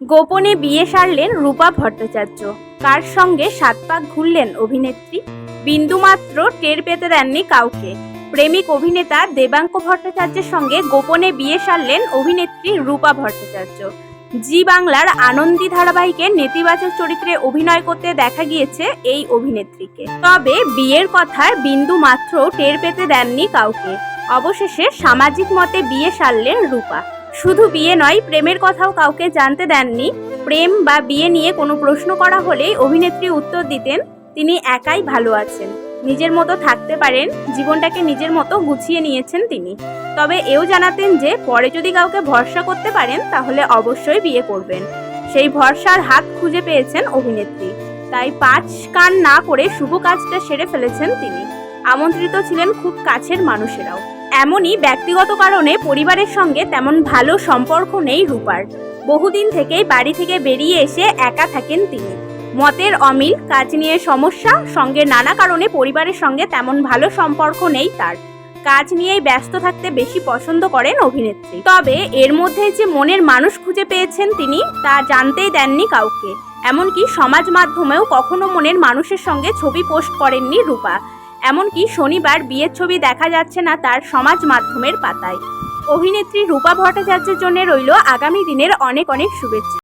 গোপনে বিয়ে সারলেন রূপা ভট্টাচার্য। কার সঙ্গে সাত পাক ঘুরলেন অভিনেত্রী? বিন্দুমাত্র টের পেতে দেননি কাউকে। প্রেমিক অভিনেতা দেবাঙ্ক ভট্টাচার্যের সঙ্গে গোপনে বিয়ে সারলেন অভিনেত্রী রূপা ভট্টাচার্য। জি বাংলার আনন্দী ধারাবাহিকে নেতিবাচক চরিত্রে অভিনয় করতে দেখা গিয়েছে এই অভিনেত্রীকে। তবে বিয়ের কথার বিন্দুমাত্র টের পেতে দেননি কাউকে। অবশেষে সামাজিক মতে বিয়ে সারলেন রূপা। শুধু বিয়ে নয়, প্রেমের কথাও কাউকে জানতে দেননি। প্রেম বা বিয়ে নিয়ে কোনো প্রশ্ন করা হলেই অভিনেত্রী উত্তর দিতেন তিনি একাই ভালো আছেন, নিজের মতো থাকতে পারেন, জীবনটাকে নিজের মতো গুছিয়ে নিয়েছেন তিনি। তবে এও জানাতেন যে পরে যদি কাউকে ভরসা করতে পারেন তাহলে অবশ্যই বিয়ে করবেন। সেই ভরসার হাত খুঁজে পেয়েছেন অভিনেত্রী। তাই পাঁচ কান না করে শুভ কাজটা সেরে ফেলেছেন তিনি। আমন্ত্রিত ছিলেন খুব কাছের মানুষেরাও। এমনই ব্যক্তিগত কারণে পরিবারের সঙ্গে তেমন ভালো সম্পর্ক নেই রূপার। বহুদিন থেকেই বাড়ি থেকে বেরিয়ে এসে একা থাকেন তিনি। মতের অমিল, কাজ নিয়ে সমস্যা, সঙ্গে নানা কারণে পরিবারের সঙ্গে তেমন ভালো সম্পর্ক নেই তার। কাজ নিয়েই ব্যস্ত থাকতে বেশি পছন্দ করেন অভিনেত্রী। তবে এর মধ্যে যে মনের মানুষ খুঁজে পেয়েছেন তিনি তা জানতেই দেননি কাউকে। এমনকি সমাজ মাধ্যমেও কখনো মনের মানুষের সঙ্গে ছবি পোস্ট করেননি রূপা। এমনকি শনিবার বিয়ের ছবি দেখা যাচ্ছে না তার সমাজ মাধ্যমের পাতায়। অভিনেত্রী রূপা ভট্টাচার্যের জন্য রইল আগামী দিনের অনেক অনেক শুভেচ্ছা।